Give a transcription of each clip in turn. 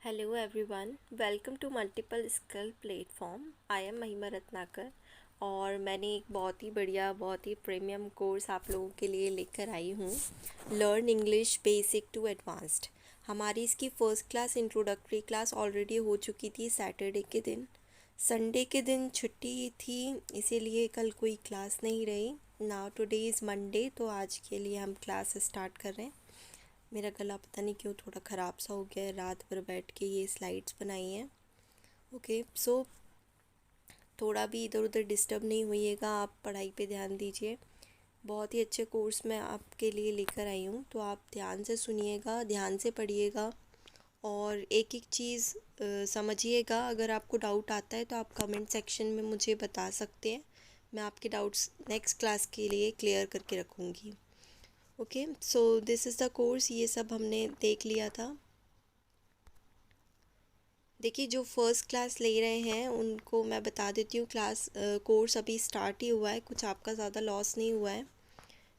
Hello everyone, welcome to Multiple Skill Platform. I am महिमा रत्नाकर और मैंने एक बहुत ही बढ़िया बहुत ही प्रीमियम कोर्स आप लोगों के लिए लेकर आई हूँ। Learn English basic to advanced. हमारी इसकी first class introductory class already हो चुकी थी सैटरडे के दिन। संडे के दिन छुट्टी थी, इसीलिए कल कोई क्लास नहीं रही। नाउ टुडे इज़ मंडे, तो आज के लिए हम क्लास स्टार्ट कर रहे हैं। मेरा गला पता नहीं क्यों थोड़ा ख़राब सा हो गया है, रात भर बैठ के ये स्लाइड्स बनाई हैं। ओके सो थोड़ा भी इधर उधर डिस्टर्ब नहीं होइएगा, आप पढ़ाई पे ध्यान दीजिए। बहुत ही अच्छे कोर्स मैं आपके लिए लेकर आई हूँ, तो आप ध्यान से सुनिएगा, ध्यान से पढ़िएगा और एक एक चीज़ समझिएगा। अगर आपको डाउट आता है तो आप कमेंट सेक्शन में मुझे बता सकते हैं, मैं आपके डाउट्स नेक्स्ट क्लास के लिए क्लियर करके रखूँगी। Okay so this is the course, ये सब हमने देख लिया था। देखिए, जो फर्स्ट क्लास ले रहे हैं उनको मैं बता देती हूँ, कोर्स अभी स्टार्ट ही हुआ है, कुछ आपका ज़्यादा लॉस नहीं हुआ है,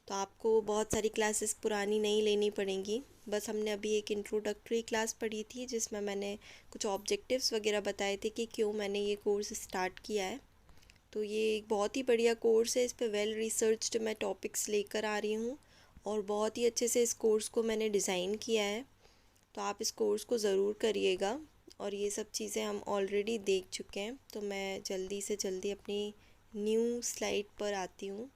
तो आपको बहुत सारी क्लासेस पुरानी नहीं लेनी पड़ेंगी। बस हमने अभी एक इंट्रोडक्टरी क्लास पढ़ी थी जिसमें मैंने कुछ ऑब्जेक्टिव्स वगैरह बताए थे कि क्यों मैंने ये कोर्स स्टार्ट किया है। तो ये एक बहुत ही बढ़िया कोर्स है, इस पे वेल रिसर्च्ड मैं टॉपिक्स लेकर आ रही हूँ और बहुत ही अच्छे से इस कोर्स को मैंने डिज़ाइन किया है। तो आप इस कोर्स को ज़रूर करिएगा और ये सब चीज़ें हम ऑलरेडी देख चुके हैं। तो मैं जल्दी से जल्दी अपनी न्यू स्लाइड पर आती हूँ।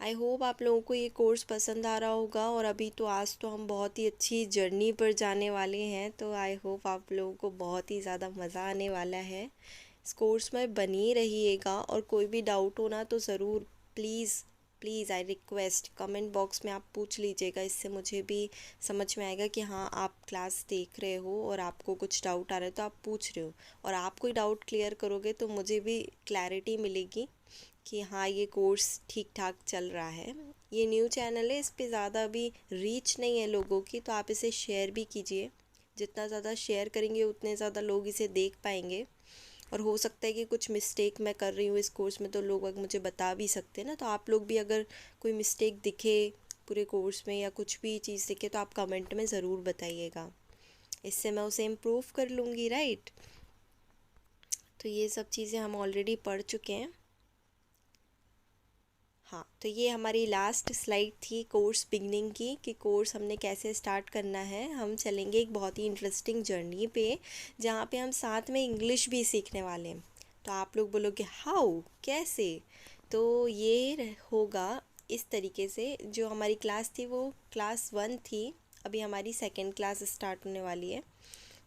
आई होप आप लोगों को ये कोर्स पसंद आ रहा होगा और अभी तो आज तो हम बहुत ही अच्छी जर्नी पर जाने वाले हैं, तो आई होप आप लोगों को बहुत ही ज़्यादा मज़ा आने वाला है। इस कोर्स में बनी रहिएगा और कोई भी डाउट हो ना तो ज़रूर please please I request comment box में आप पूछ लीजिएगा। इससे मुझे भी समझ में आएगा कि हाँ, आप क्लास देख रहे हो और आपको कुछ डाउट आ रहा है तो आप पूछ रहे हो, और आप कोई डाउट क्लियर करोगे तो मुझे भी क्लैरिटी मिलेगी कि हाँ, ये कोर्स ठीक ठाक चल रहा है। ये न्यू चैनल है, इस पे ज़्यादा अभी रीच नहीं है लोगों की, तो आप इसे शेयर भी कीजिए। जितना ज़्यादा शेयर करेंगे उतने ज़्यादा लोग इसे देख पाएंगे। और हो सकता है कि कुछ मिस्टेक मैं कर रही हूँ इस कोर्स में, तो लोग अगर मुझे बता भी सकते हैं ना, तो आप लोग भी अगर कोई मिस्टेक दिखे पूरे कोर्स में या कुछ भी चीज़ दिखे तो आप कमेंट में ज़रूर बताइएगा, इससे मैं उसे इम्प्रूव कर लूँगी, राइट। तो ये सब चीज़ें हम ऑलरेडी पढ़ चुके हैं। हाँ, तो ये हमारी लास्ट स्लाइड थी कोर्स बिगनिंग की, कि कोर्स हमने कैसे स्टार्ट करना है। हम चलेंगे एक बहुत ही इंटरेस्टिंग जर्नी पे, जहाँ पे हम साथ में इंग्लिश भी सीखने वाले हैं। तो आप लोग बोलोगे हाउ, कैसे? तो ये होगा इस तरीके से। जो हमारी क्लास थी वो क्लास 1 थी, अभी हमारी सेकेंड क्लास स्टार्ट होने वाली है।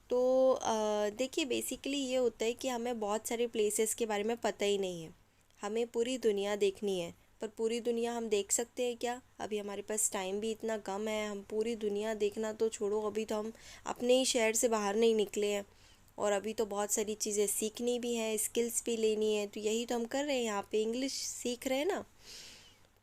तो देखिए, बेसिकली ये होता है कि हमें बहुत सारे प्लेसेस के बारे में पता ही नहीं है। हमें पूरी दुनिया देखनी है, पर पूरी दुनिया हम देख सकते हैं क्या? अभी हमारे पास टाइम भी इतना कम है, हम पूरी दुनिया देखना तो छोड़ो, अभी तो हम अपने ही शहर से बाहर नहीं निकले हैं और अभी तो बहुत सारी चीज़ें सीखनी भी हैं, स्किल्स भी लेनी है। तो यही तो हम कर रहे हैं, यहाँ पे इंग्लिश सीख रहे हैं ना।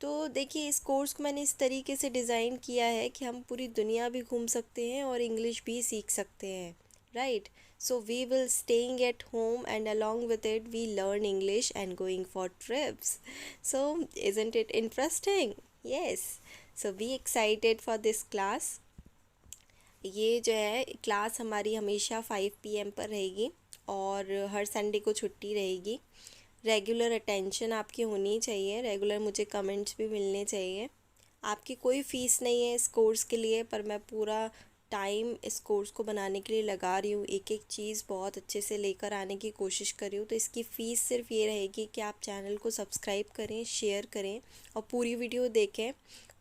तो देखिए, इस कोर्स को मैंने इस तरीके से डिज़ाइन किया है कि हम पूरी दुनिया भी घूम सकते हैं और इंग्लिश भी सीख सकते हैं, right. So we will staying at home and along with it we learn English and going for trips. So isn't it interesting? Yes. So be excited for this class. ये जो है क्लास हमारी हमेशा 5 PM पर रहेगी और हर Sunday को छुट्टी रहेगी। रेगुलर अटेंशन आपकी होनी चाहिए, रेगुलर मुझे कमेंट्स भी मिलने चाहिए। आपकी कोई फ़ीस नहीं है इस कोर्स के लिए, पर मैं पूरा टाइम इस कोर्स को बनाने के लिए लगा रही हूँ, एक एक चीज़ बहुत अच्छे से लेकर आने की कोशिश कर रही हूँ। तो इसकी फ़ीस सिर्फ ये रहेगी कि आप चैनल को सब्सक्राइब करें, शेयर करें और पूरी वीडियो देखें।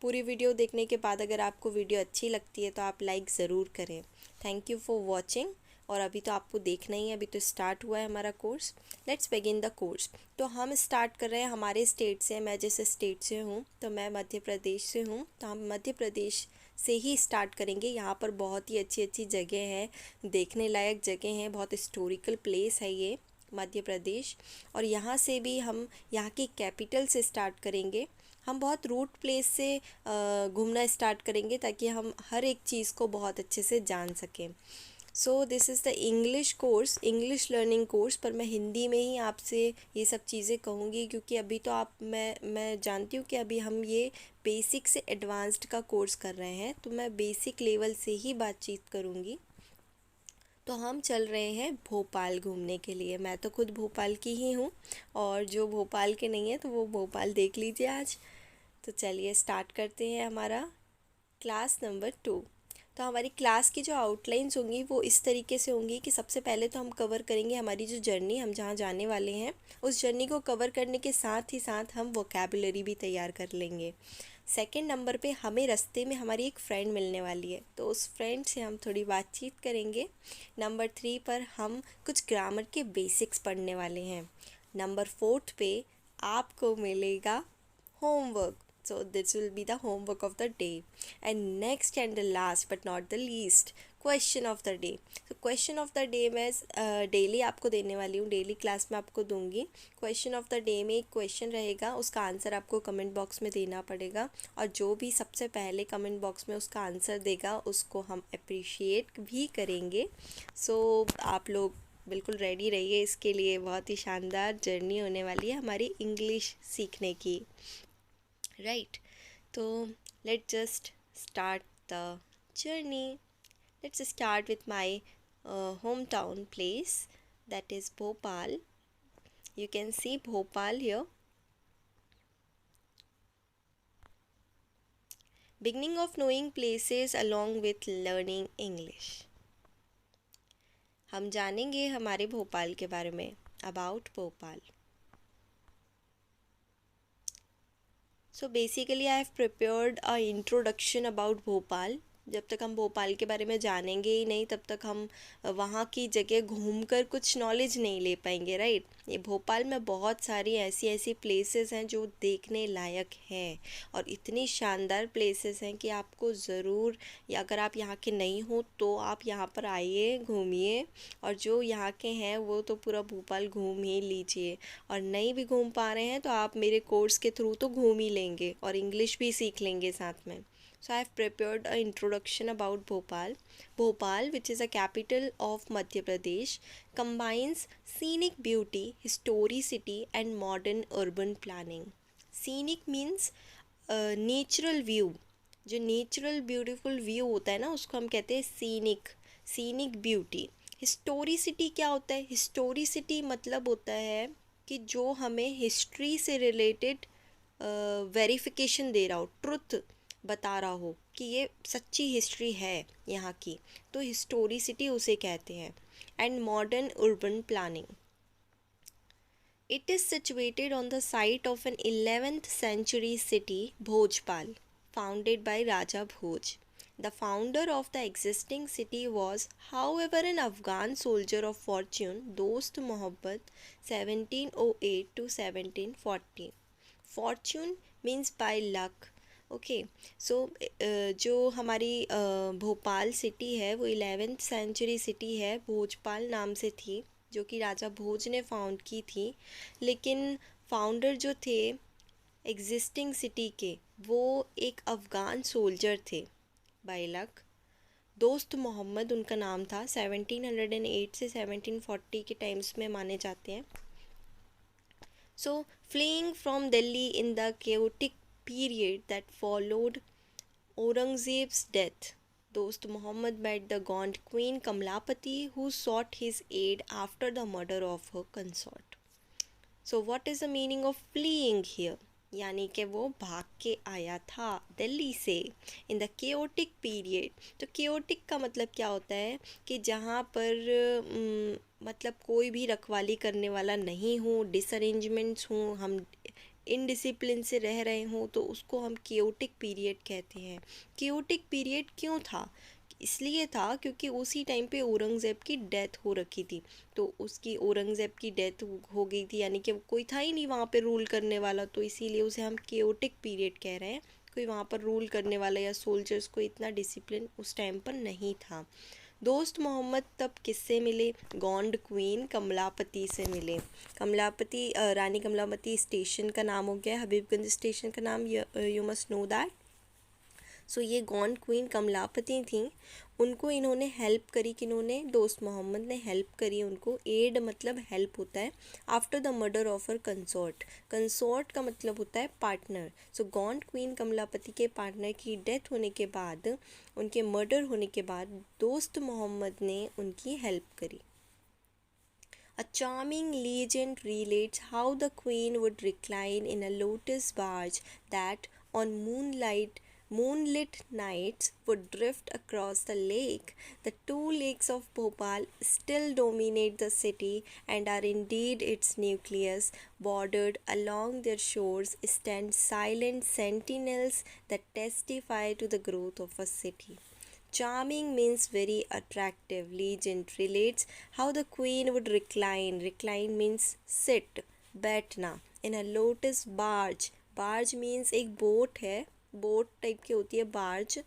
पूरी वीडियो देखने के बाद अगर आपको वीडियो अच्छी लगती है तो आप लाइक ज़रूर करें। Thank you for watching. और अभी तो आपको देखना ही है, अभी तो स्टार्ट हुआ है हमारा course. Let's begin the course. तो हम स्टार्ट कर रहे हैं हमारे स्टेट से। मैं जिस स्टेट से हूँ, तो मैं मध्य प्रदेश से हूँ, तो हम मध्य प्रदेश से ही स्टार्ट करेंगे। यहाँ पर बहुत ही अच्छी अच्छी जगह है, देखने लायक जगह हैं, बहुत हिस्टोरिकल प्लेस है ये मध्य प्रदेश। और यहाँ से भी हम यहाँ की कैपिटल से स्टार्ट करेंगे। हम बहुत रूट प्लेस से घूमना स्टार्ट करेंगे ताकि हम हर एक चीज़ को बहुत अच्छे से जान सकें। So this is the English course, English learning course, पर मैं हिंदी में ही आपसे ये सब चीज़ें कहूँगी क्योंकि अभी तो मैं जानती हूँ कि अभी हम ये बेसिक से एडवांस्ड का कोर्स कर रहे हैं, तो मैं बेसिक लेवल से ही बातचीत करूँगी। तो हम चल रहे हैं भोपाल घूमने के लिए। मैं तो खुद भोपाल की ही हूँ, और जो भोपाल के नहीं है तो वो भोपाल देख लीजिए आज। तो चलिए स्टार्ट करते हैं हमारा क्लास नंबर 2। तो हमारी क्लास की जो आउटलाइंस होंगी वो इस तरीके से होंगी कि सबसे पहले तो हम कवर करेंगे हमारी जो जर्नी, हम जहाँ जाने वाले हैं उस जर्नी को कवर करने के साथ ही साथ हम वोकेबुलरी भी तैयार कर लेंगे। सेकंड नंबर पे हमें रास्ते में हमारी एक फ्रेंड मिलने वाली है, तो उस फ्रेंड से हम थोड़ी बातचीत करेंगे। नंबर 3 पर हम कुछ ग्रामर के बेसिक्स पढ़ने वाले हैं। नंबर 4 पे आपको मिलेगा homework. So this will be the homework of the day. And next and the last but not the least, question of the day. तो क्वेश्चन ऑफ द डे मैं डेली आपको देने वाली हूँ, डेली क्लास में आपको दूंगी। क्वेश्चन ऑफ द डे में एक क्वेश्चन रहेगा, उसका आंसर आपको कमेंट बॉक्स में देना पड़ेगा, और जो भी सबसे पहले कमेंट बॉक्स में उसका आंसर देगा उसको हम अप्रिशिएट भी करेंगे। सो आप लोग बिल्कुल रेडी रहिए, इसके लिए बहुत ही शानदार जर्नी होने वाली है हमारी इंग्लिश सीखने की। राइट, तो let's just start the journey. Let's start with my hometown place, that is Bhopal. You can see Bhopal here. Beginning of knowing places along with learning English. हम जानेंगे हमारे भोपाल के बारे में, about Bhopal. So basically I have prepared a introduction about Bhopal. जब तक हम भोपाल के बारे में जानेंगे ही नहीं तब तक हम वहाँ की जगह घूमकर कुछ नॉलेज नहीं ले पाएंगे, राइट। ये भोपाल में बहुत सारी ऐसी ऐसी प्लेसेस हैं जो देखने लायक हैं, और इतनी शानदार प्लेसेस हैं कि आपको ज़रूर, या अगर आप यहाँ के नहीं हो तो आप यहाँ पर आइए, घूमिए, और जो यहाँ के हैं वो तो पूरा भोपाल घूम ही लीजिए। और नहीं भी घूम पा रहे हैं तो आप मेरे कोर्स के थ्रू तो घूम ही लेंगे और इंग्लिश भी सीख लेंगे साथ में। So I have prepared an introduction about Bhopal. Bhopal, which is a capital of Madhya Pradesh, combines scenic beauty, historicity and modern urban planning. Scenic means natural view. जो नेचुरल ब्यूटीफुल व्यू होता है ना उसको हम कहते हैं scenic, scenic beauty. Historicity क्या होता है? हिस्टोरिसिटी मतलब होता है कि जो हमें हिस्ट्री से रिलेटेड वेरिफिकेशन दे रहा हो, ट्रुथ बता रहा हो कि ये सच्ची हिस्ट्री है यहाँ की, तो हिस्टोरिसिटी उसे कहते हैं। And modern urban planning, it is situated on the site of an 11th century city Bhojpal, founded by Raja Bhoj. The founder of the existing city was, however, an Afghan soldier of fortune, Dost Mohammed, 1708 to 1740. Fortune means by luck. Okay, so जो हमारी Bhopal city है वो 11th century city है, भोजपाल नाम से थी, जो कि राजा भोज ने फाउंड की थी। लेकिन फाउंडर जो थे एग्जिस्टिंग सिटी के, वो एक अफ़गान सोल्जर थे बाय लक। दोस्त मोहम्मद उनका नाम था, 1708 से 1740 के टाइम्स में माने जाते हैं। So fleeing from Delhi in the chaotic period that followed Aurangzeb's death, Dost Muhammad met the Gond queen Kamlapati, who sought his aid after the murder of her consort. So what is the meaning of fleeing here? यानी कि वो भाग के आया था दिल्ली से इन the chaotic period. तो chaotic का मतलब क्या होता है कि जहाँ पर मतलब कोई भी रखवाली करने वाला नहीं हो, डिसअरेंजमेंट्स हों, हम इनडिसिप्लिन से रह रहे हों, तो उसको हम केओटिक पीरियड कहते हैं। केओटिक पीरियड क्यों था? इसलिए था क्योंकि उसी टाइम पे औरंगज़ेब की डेथ हो रखी थी, तो उसकी औरंगज़ेब की डेथ हो गई थी, यानी कि कोई था ही नहीं वहाँ पे रूल करने वाला, तो इसीलिए उसे हम केओटिक पीरियड कह रहे हैं। कोई वहाँ पर रूल करने वाला या सोल्जर्स को इतना डिसिप्लिन उस टाइम पर नहीं था। दोस्त मोहम्मद तब किससे मिले? गोंड क्वीन कमलापति से मिले। कमलापति, रानी कमलापति स्टेशन का नाम हो गया, हबीबगंज स्टेशन का नाम, यू मस्ट नो दैट। सो ये गॉन क्वीन कमलापति थी, उनको इन्होंने हेल्प करी, किन्होंने, दोस्त मोहम्मद ने हेल्प करी उनको। एड मतलब हेल्प होता है। After the murder of her consort, consort का मतलब होता है पार्टनर। सो गॉन क्वीन कमलापति के पार्टनर की डेथ होने के बाद, उनके मर्डर होने के बाद दोस्त मोहम्मद ने उनकी हेल्प करी। A charming legend relates how the queen would recline in a lotus barge that on moonlit nights would drift across the lake. The two lakes of Bhopal still dominate the city and are indeed its nucleus. Bordered along their shores stand silent sentinels that testify to the growth of a city. Charming means very attractive. Legend relates how the queen would recline. Recline means sit, बैठना. In a lotus barge. Barge means एक boat है, boat type की होती है barge.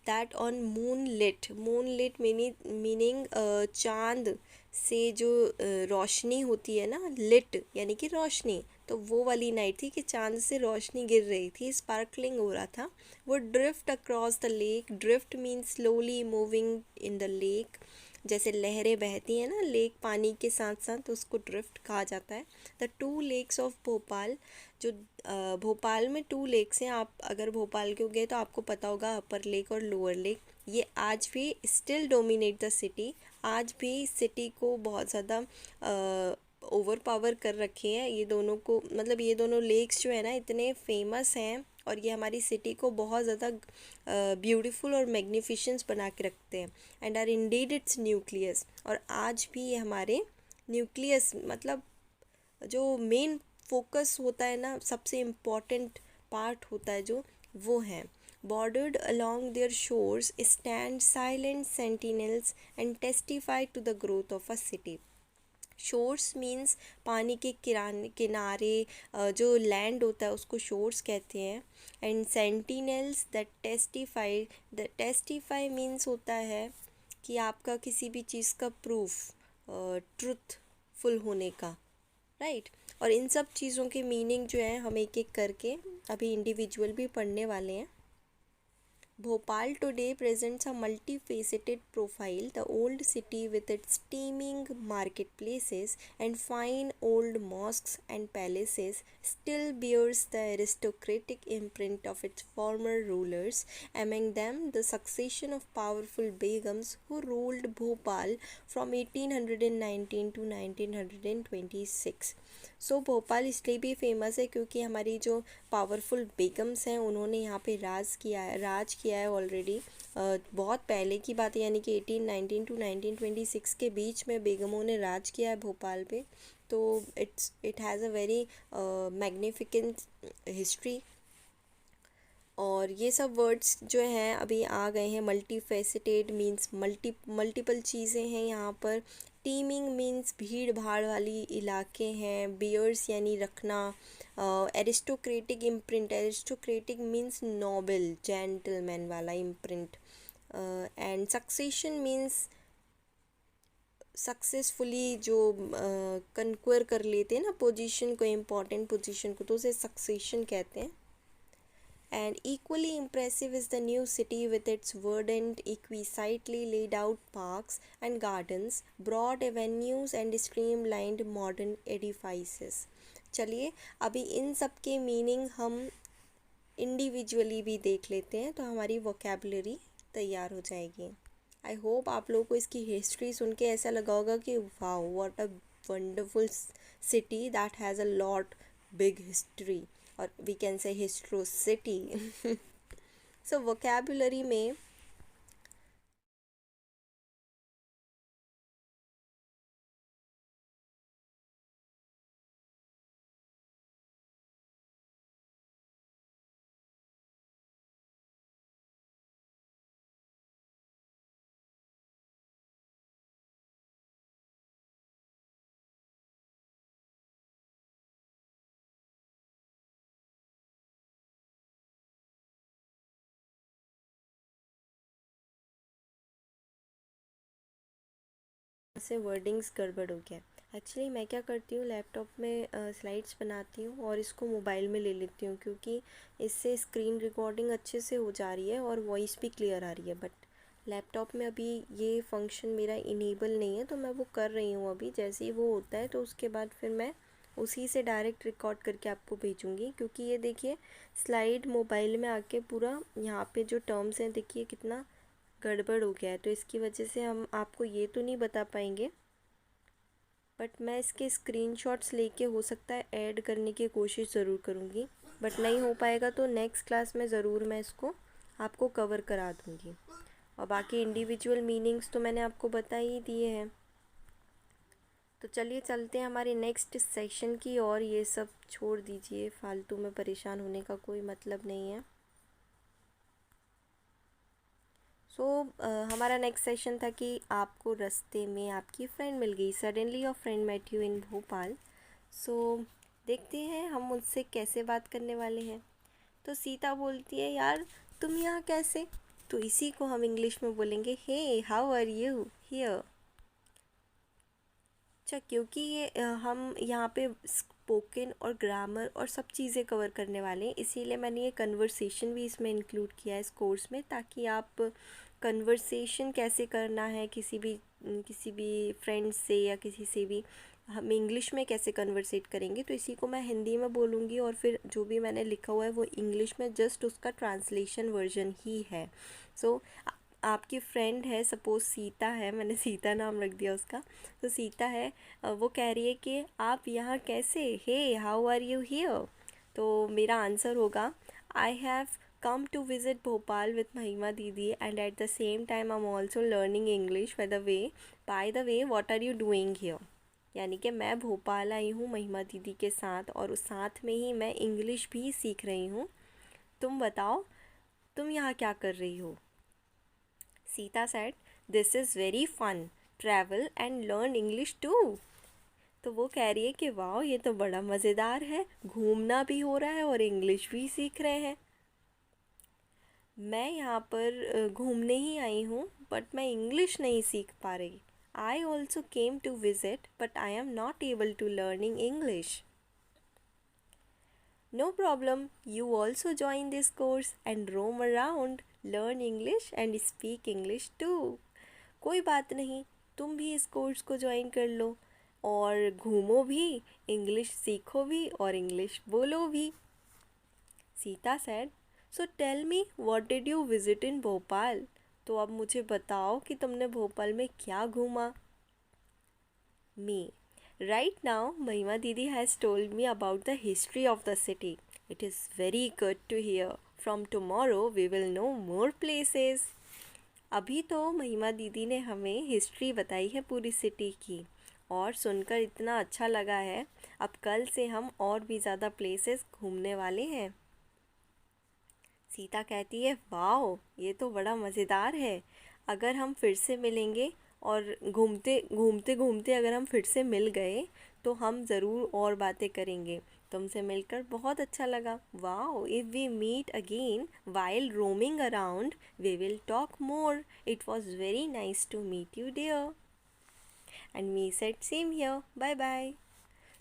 That on moonlit. Moonlit meaning चांद से जो रोशनी होती है ना, lit यानी कि रोशनी, तो वो वाली नाइट थी कि चांद से रोशनी गिर रही थी, स्पार्कलिंग हो रहा था। वो drift across the lake. Drift means slowly moving in the lake, जैसे लहरें बहती हैं ना लेक पानी के साथ साथ, तो उसको ड्रिफ्ट कहा जाता है। The two lakes of Bhopal, जो भोपाल में टू लेक्स हैं, आप अगर भोपाल के हो गए तो आपको पता होगा, अपर लेक और लोअर लेक। ये आज भी स्टिल डोमिनेट द सिटी, आज भी सिटी को बहुत ज़्यादा ओवर पावर कर रखे हैं ये दोनों को, मतलब ये दोनों लेक्स जो है ना इतने फेमस हैं, और ये हमारी सिटी को बहुत ज़्यादा ब्यूटीफुल और मैग्निफिशेंस बना के रखते हैं। And are indeed its nucleus, और आज भी ये हमारे न्यूक्लियस मतलब जो मेन फोकस होता है ना, सबसे इम्पॉर्टेंट पार्ट होता है जो, वो है। Bordered along their shores stand silent sentinels and testify to the growth of a city. Shores means पानी के किनारे, जो लैंड होता है उसको शोर्स कहते हैं। And sentinels that testify, the testify means होता है कि आपका किसी भी चीज़ का प्रूफ, ट्रुथफुल होने का, राइट। और इन सब चीज़ों के मीनिंग जो है हम एक एक करके अभी इंडिविजुअल भी पढ़ने वाले हैं। Bhopal today presents a multifaceted profile. The old city, with its teeming marketplaces and fine old mosques and palaces, still bears the aristocratic imprint of its former rulers. Among them, the succession of powerful begums who ruled Bhopal from 1819 to 1926. सो भोपाल इसलिए भी famous है क्योंकि हमारी जो powerful Begums हैं उन्होंने यहाँ पे राज किया है ऑलरेडी। बहुत पहले की बात है, यानी कि 1819 टू 1926 के बीच में बेगमों ने राज किया है भोपाल पे। तो it has a very magnificent history. और ये सब वर्ड्स जो हैं अभी आ गए हैं। मल्टी फेसिटेड मीन्स मल्टीपल चीज़ें हैं यहाँ पर। टीमिंग मीन्स भीड़ भाड़ वाली इलाके हैं। बियर्स यानी रखना। Aristocratic imprint, aristocratic means noble gentleman वाला imprint. And succession means successfully जो कन्क्वर कर लेते हैं ना पोजीशन को, इम्पॉर्टेंट पोजीशन को, तो उसे सक्सेशन कहते हैं। And equally impressive is the new city with its verdant, exquisitely laid out parks and gardens, broad avenues and streamlined modern edifices. चलिए अभी इन सब के मीनिंग हम इंडिविजुअली भी देख लेते हैं, तो हमारी वोकेबलरी तैयार हो जाएगी। आई होप आप लोगों को इसकी हिस्ट्री सुन के ऐसा लगा होगा कि wow what a wonderful city that has a lot big history, और we can say हिस्ट्रोसिटी। So vocabulary में से वर्डिंग्स गड़बड़ हो गया। एक्चुअली मैं क्या करती हूँ, लैपटॉप में स्लाइड्स बनाती हूँ और इसको मोबाइल में ले लेती हूँ, क्योंकि इससे स्क्रीन रिकॉर्डिंग अच्छे से हो जा रही है और वॉइस भी क्लियर आ रही है। बट लैपटॉप में अभी ये फंक्शन मेरा इनेबल नहीं है, तो मैं वो कर रही हूँ अभी। जैसे ही वो होता है तो उसके बाद फिर मैं उसी से डायरेक्ट रिकॉर्ड करके आपको भेजूँगी। क्योंकि ये देखिए, स्लाइड मोबाइल में आके पूरा यहाँ पे जो टर्म्स हैं देखिए कितना गड़बड़ हो गया है, तो इसकी वजह से हम आपको ये तो नहीं बता पाएंगे। बट मैं इसके स्क्रीनशॉट्स लेके हो सकता है ऐड करने की कोशिश ज़रूर करूँगी। बट नहीं हो पाएगा तो नेक्स्ट क्लास में ज़रूर मैं इसको आपको कवर करा दूँगी। और बाकी इंडिविजुअल मीनिंग्स तो मैंने आपको बता ही दिए हैं। तो चलिए चलते हैं हमारे नेक्स्ट सेशन की, और ये सब छोड़ दीजिए, फालतू में परेशान होने का कोई मतलब नहीं है। सो हमारा नेक्स्ट सेशन था कि आपको रास्ते में आपकी फ्रेंड मिल गई, suddenly your friend met you in Bhopal. So देखते हैं हम उनसे कैसे बात करने वाले हैं। तो सीता बोलती है, यार तुम यहाँ कैसे? तो इसी को हम इंग्लिश में बोलेंगे, hey how are you here. अच्छा, क्योंकि ये हम यहाँ पे स्पोकन और ग्रामर और सब चीज़ें कवर करने वाले हैं, इसीलिए मैंने ये कन्वर्सेशन भी इसमें इंक्लूड किया है इस कोर्स में, ताकि आप कन्वर्सेशन कैसे करना है किसी भी फ्रेंड से या किसी से भी हम इंग्लिश में कैसे कन्वर्सेट करेंगे, तो इसी को मैं हिंदी में बोलूँगी। और फिर जो भी मैंने लिखा हुआ है वो इंग्लिश में जस्ट उसका ट्रांसलेशन वर्जन ही है। सो आपकी फ्रेंड है, सपोज़ सीता है, मैंने सीता नाम रख दिया उसका। तो सीता है, वो कह रही है कि आप यहाँ कैसे, hey how are you here. तो मेरा आंसर होगा, I have come to visit Bhopal with Mahima Didi, and at the same time I'm also learning English by the way what are you doing here। यानी कि मैं भोपाल आई हूँ महिमा दीदी के साथ, और उस साथ में ही मैं इंग्लिश भी सीख रही हूँ। तुम बताओ, तुम यहाँ क्या कर रही हो? Sita said, this is very fun, travel and learn English too। तो वो कह रही है कि वाह, ये तो बड़ा मज़ेदार है, घूमना भी हो रहा है और इंग्लिश भी सीख रहे हैं। मैं यहाँ पर घूमने ही आई हूँ, बट मैं इंग्लिश नहीं सीख पा रही। I also came to visit but I am not able to learning English. No problem, you also join this course and roam around, learn English and speak English too. कोई बात नहीं, तुम भी इस कोर्स को ज्वाइन कर लो और घूमो भी, इंग्लिश सीखो भी और इंग्लिश बोलो भी। Sita said, so tell me what did you visit in Bhopal. तो अब मुझे बताओ कि तुमने भोपाल में क्या घूमा। मी, right now Mahima didi has told me about the history of the city. It is very good to hear, from tomorrow we will know more places. अभी तो महिमा दीदी ने हमें हिस्ट्री बताई है पूरी सिटी की, और सुनकर इतना अच्छा लगा है। अब कल से हम और भी ज़्यादा प्लेसेस घूमने वाले हैं। सीता कहती है, वाओ, ये तो बड़ा मज़ेदार है। अगर हम फिर से मिलेंगे और घूमते घूमते घूमते अगर हम फिर से मिल गए तो हम ज़रूर और बातें करेंगे। तुमसे मिलकर बहुत अच्छा लगा। Wow, if we meet again while roaming around we will talk more. It was very nice to meet you dear. And me said same here, bye bye.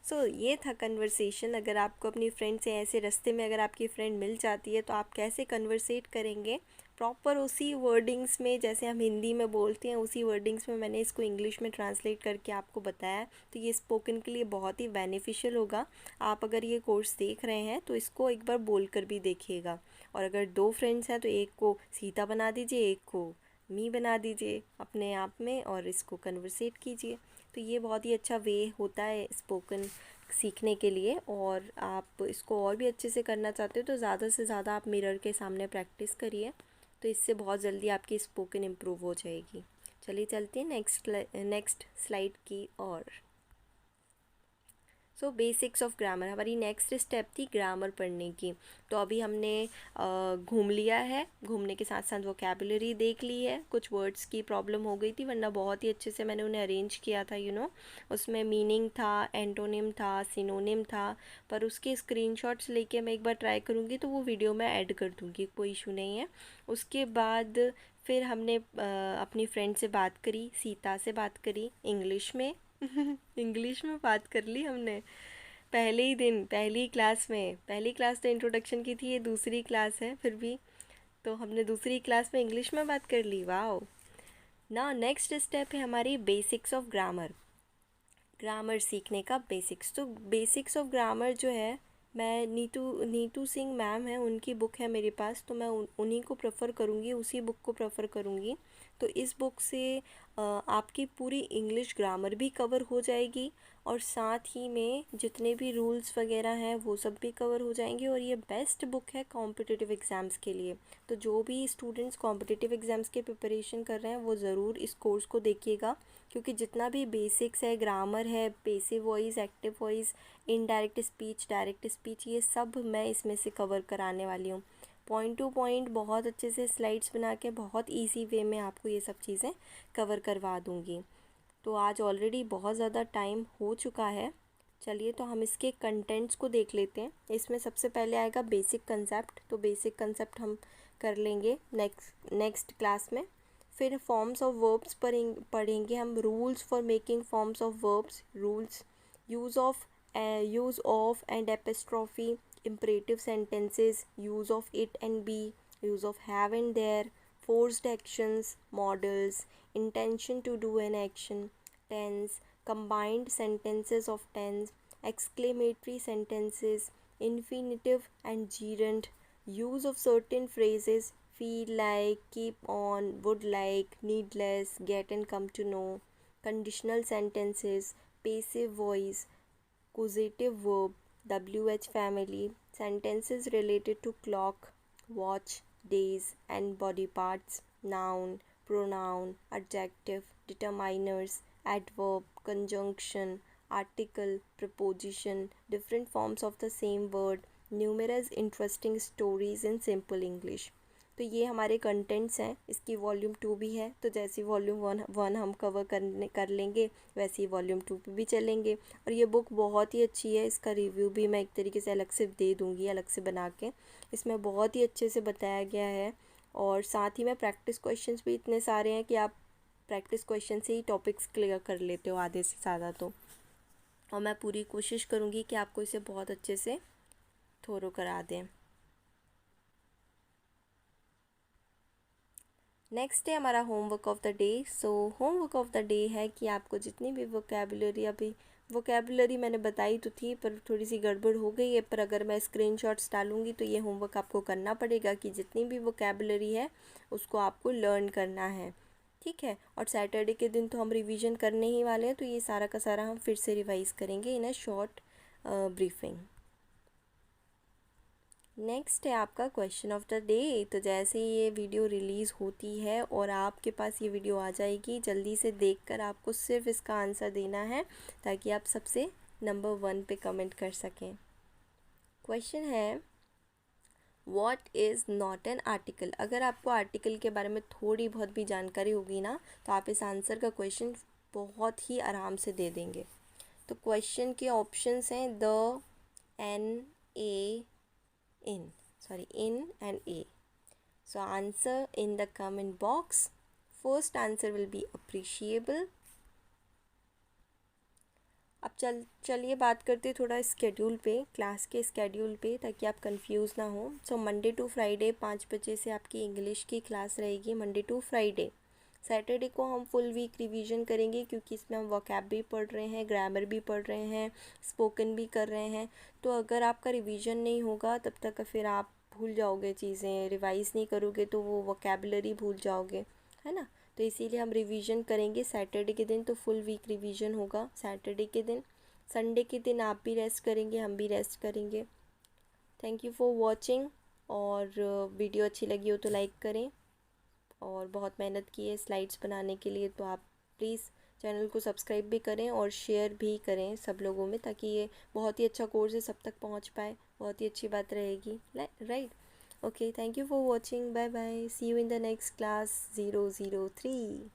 So ये था कन्वर्सेशन। अगर आपको अपनी फ्रेंड से ऐसे रास्ते में अगर आपकी फ्रेंड मिल जाती है तो आप कैसे कन्वर्सेट करेंगे, प्रॉपर उसी वर्डिंग्स में जैसे हम हिंदी में बोलते हैं उसी वर्डिंग्स में मैंने इसको इंग्लिश में ट्रांसलेट करके आपको बताया। तो ये स्पोकन के लिए बहुत ही बेनिफिशियल होगा। आप अगर ये कोर्स देख रहे हैं तो इसको एक बार बोल कर भी देखिएगा। और अगर दो फ्रेंड्स हैं तो एक को सीता बना दीजिए, एक को मी बना दीजिए अपने आप में, और इसको कन्वर्सेट कीजिए। तो ये बहुत ही अच्छा वे होता है स्पोकन सीखने के लिए। और आप इसको और भी अच्छे से करना चाहते हो तो ज़्यादा से ज़्यादा आप मिरर के सामने प्रैक्टिस करिए, तो इससे बहुत जल्दी आपकी स्पोकन इम्प्रूव हो जाएगी। चलिए चलते हैं नेक्स्ट स्लाइड की ओर। सो बेसिक्स ऑफ ग्रामर, हमारी नेक्स्ट स्टेप थी ग्रामर पढ़ने की। तो अभी हमने घूम लिया है, घूमने के साथ साथ वोकेबुलरी देख ली है। कुछ वर्ड्स की प्रॉब्लम हो गई थी, वरना बहुत ही अच्छे से मैंने उन्हें अरेंज किया था। उसमें मीनिंग था, एंटोनिम था, सिनोनिम था। पर उसके स्क्रीनशॉट्स लेके मैं एक बार ट्राई करूँगी तो वो वीडियो में ऐड कर दूँगी, कोई इशू नहीं है। उसके बाद फिर हमने अपनी फ्रेंड से बात करी, सीता से बात करी इंग्लिश में, इंग्लिश में बात कर ली हमने पहले ही दिन, पहली क्लास में। पहली क्लास तो इंट्रोडक्शन की थी, ये दूसरी क्लास है फिर भी। तो हमने दूसरी क्लास में इंग्लिश में बात कर ली, वाओ। ना नेक्स्ट स्टेप है हमारी बेसिक्स ऑफ ग्रामर। ग्रामर सीखने का बेसिक्स। तो बेसिक्स ऑफ ग्रामर जो है, मैं नीतू नीतू सिंह मैम है, उनकी बुक है मेरे पास, तो मैं उन्हीं को प्रेफर करूँगी, उसी बुक को प्रेफर करूँगी। तो इस बुक से आपकी पूरी इंग्लिश ग्रामर भी कवर हो जाएगी, और साथ ही में जितने भी रूल्स वगैरह हैं वो सब भी कवर हो जाएंगे। और ये बेस्ट बुक है कॉम्पिटिटिव एग्ज़ाम्स के लिए। तो जो भी स्टूडेंट्स कॉम्पिटिटिव एग्ज़ाम्स के प्रिपरेशन कर रहे हैं वो ज़रूर इस कोर्स को देखिएगा, क्योंकि जितना भी बेसिक्स है, ग्रामर है, passive voice, active voice, indirect speech, direct speech, ये सब मैं इसमें से कवर कराने वाली हूँ। पॉइंट टू पॉइंट बहुत अच्छे से स्लाइड्स बना के बहुत इजी वे में आपको ये सब चीज़ें कवर करवा दूँगी। तो आज ऑलरेडी बहुत ज़्यादा टाइम हो चुका है। चलिए तो हम इसके कंटेंट्स को देख लेते हैं। इसमें सबसे पहले आएगा बेसिक कंसेप्ट। तो बेसिक कंसेप्ट हम कर लेंगे नेक्स्ट क्लास में। फिर फॉर्म्स ऑफ वर्ब्स पढ़ेंगे हम। Rules for making forms of verbs, rules, use of and epistrophe, imperative sentences, use of it and be, use of have and there, forced actions, models, intention to do an action, tense, combined sentences of tense, exclamatory sentences, infinitive and gerund, use of certain phrases, feel like, keep on, would like, needless, get and come to know, conditional sentences, passive voice, causative verb, WH family, sentences related to clock, watch, days and body parts, noun, pronoun, adjective, determiners, adverb, conjunction, article, preposition, different forms of the same word, numerous interesting stories in simple English. तो ये हमारे contents हैं। इसकी volume 2 भी है, तो जैसी volume one हम कवर कर लेंगे, वैसे ही वॉल्यूम 2 पे भी चलेंगे। और ये बुक बहुत ही अच्छी है, इसका रिव्यू भी मैं एक तरीके से अलग से दे दूँगी, अलग से बना के। इसमें बहुत ही अच्छे से बताया गया है, और साथ ही में प्रैक्टिस क्वेश्चंस भी इतने सारे हैं कि आप प्रैक्टिस क्वेश्चन से ही टॉपिक्स क्लियर कर लेते हो आधे से ज़्यादा। तो और मैं पूरी कोशिश करूँगी कि आपको इसे बहुत अच्छे से थोरो करा दें। नेक्स्ट है हमारा homework of the day. So homework of the day है कि आपको जितनी भी वोकेबुलरी, अभी वोकेबुलरी मैंने बताई तो थी पर थोड़ी सी गड़बड़ हो गई है, पर अगर मैं स्क्रीनशॉट्स डालूँगी तो ये होमवर्क आपको करना पड़ेगा कि जितनी भी वोकेबुलरी है उसको आपको लर्न करना है, ठीक है। और सैटरडे के दिन तो हम रिवीजन करने ही वाले हैं, तो ये सारा का सारा हम फिर से रिवाइज़ करेंगे इन अ शॉर्ट ब्रीफिंग। नेक्स्ट है आपका क्वेश्चन ऑफ द डे। तो जैसे ही ये वीडियो रिलीज़ होती है और आपके पास ये वीडियो आ जाएगी, जल्दी से देखकर आपको सिर्फ इसका आंसर देना है, ताकि आप सबसे नंबर 1 पे कमेंट कर सकें। क्वेश्चन है, what is not an article. अगर आपको आर्टिकल के बारे में थोड़ी बहुत भी जानकारी होगी ना, तो आप इस आंसर का क्वेश्चन बहुत ही आराम से दे देंगे। तो क्वेश्चन के ऑप्शंस हैं the, an, a, in and a. So answer in the comment box. First answer will be appreciable. अब चलिए बात करते थोड़ा स्केड्यूल पे, क्लास के स्केड्यूल पे, ताकि आप कंफ्यूज ना हो। सो मंडे टू फ्राइडे 5 बजे से आपकी इंग्लिश की क्लास रहेगी, मंडे टू फ्राइडे। सैटरडे को हम फुल वीक रिवीजन करेंगे, क्योंकि इसमें हम वोकैब भी पढ़ रहे हैं, ग्रामर भी पढ़ रहे हैं, स्पोकन भी कर रहे हैं। तो अगर आपका रिवीजन नहीं होगा तब तक फिर आप भूल जाओगे चीज़ें, रिवाइज़ नहीं करोगे तो वो वोकैबुलरी भूल जाओगे, है ना। तो इसीलिए हम रिवीजन करेंगे सैटरडे के दिन, तो फुल वीक रिवीजन होगा सैटरडे के दिन। संडे के दिन आप भी रेस्ट करेंगे, हम भी रेस्ट करेंगे। Thank you for watching. और वीडियो अच्छी लगी हो तो लाइक करें, और बहुत मेहनत की है स्लाइड्स बनाने के लिए, तो आप प्लीज़ चैनल को सब्सक्राइब भी करें और शेयर भी करें सब लोगों में, ताकि ये बहुत ही अच्छा कोर्स है, सब तक पहुंच पाए। बहुत ही अच्छी बात रहेगी, right. Okay, thank you for watching, bye bye, see you in the next class 003।